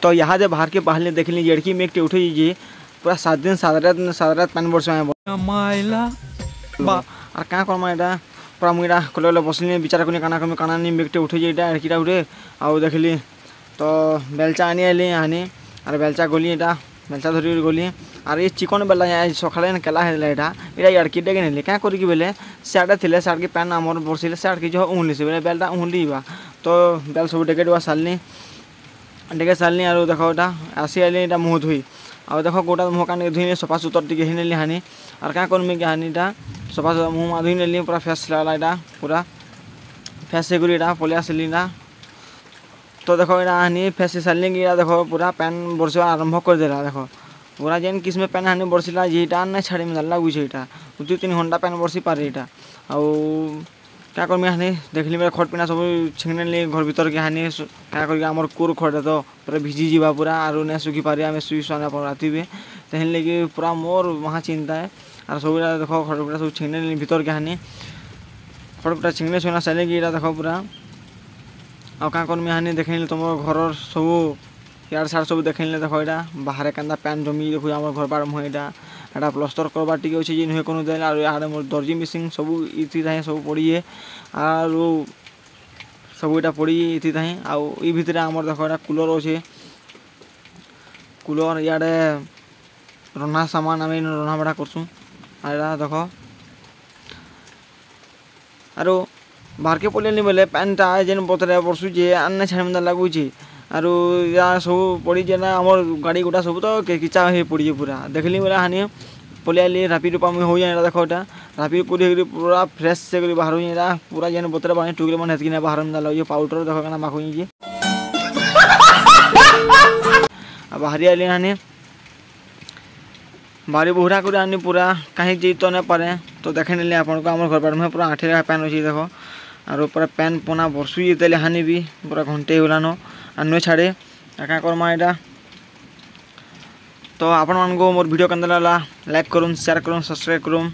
तो यहाँ दे बाहर के बाहर देखली जड़की में एक उठे जी पूरा 7 दिन 7 रात पानी बरस और क्या करमा यहाँ पूरा मुझे कल बसली विचार कनी काना कमी काना नहीं मेघटे उठे यहाँ एड़कीटा उठे आउ देखली तो बेलचा आनी आइली आनी और बेलचा गली यहाँ बेलचा धरी गली और ये चिकन बेला सकाले केला यहाँ एड़की डेगे नेली क्या करी बेले साड़े थे साड़ के पैन आम बरसले साड़ के जो उहली से बेले बेलटा उहली तो बेल सब डेगे डुआ सारनी डेगे सारनी और देख आसी आइली यहाँ मुँह धुई और देख गोटा मुँह कान धुई सफा सुतर टी नेली हानि और क्या करमी कि हानिटा सफा सुतर मुँह मा धुई नेली पूरा फेस लगा पूरा फेस से गली पलि आसली तो देखो यहाँ हानि फेस सारली कि देखो पूरा पैन बरसवा आरंभ कर देला देखो पूरा जेन किसमें पैन हानि बरसला जीटा नहीं छाड़ी में लगुच यहाँ 2-3 घंटा पैन बरसी पारे यहाँ आउ क्या करमी हानि देखली मेरे खट पिना सब छिंगने घर भीतर के हानि क्या कर कोर खट तो पूरा भिजी जावा पूरा और नहीं सुखी पारे आम शुई सुना राति भी तेहन लगे पूरा मोर वहाँ चिंता है और सब देखो खटपिटा सब छिंगने भीतर के हानि खटपिटा छिंगने सुना सारे कि देखो पूरा आउ क्या करमी हानि देखली तुम घर सब यार सार सब देखले देखो यहाँ बाहर केन्दा पैन जमी देखो आम घर बार मुँह यहाँ प्लस्तर करवा टी अच्छे जी नुहे को देला और यहाँ मोर दर्जी मिसिंग सब इति थाहे सब पड़िए और सब यहाँ पड़ी इति थाहे आउ ई भितर आम देखो यहाँ कूलर अच्छे कूलर इे रन्ना सामान आम रन्ना बड़ा करसूँ और देखो और बाहर के पड़े बोले पैनटा जेन बतरे बरसुचे आने छाड़ी लगुच और या सब पड़ी ना आम गाड़ी गोटा सब तो किचा हो पड़ी पूरा देखली बोले हानि पलि आइली रापी रूपा मुझे हो जाए देखो यहाँ रापी पूरी पूरा फ्रेश से बाहर यहाँ पूरा जेन बतरे बाहर टुकरे मन हेतकिन बाहर में पाउडर देखो क्या माखो जी बाहरी आइली हानि बाहरी बहुरा कर आनी पूरा कहीं जी तो नहीं पारे तो देखे नेली आपन को आम घर बार में पूरा 8 पैन अच्छी देखो और पूरा पैन पोना बरसु जेते हानि भी पूरा घंटे होलान और नुए छाड़े क्या करमा यहाँ तो आपण मानको मोर वीडियो केंद्र लाइक करूँ शेयर करूँ सब्सक्राइब करूँ।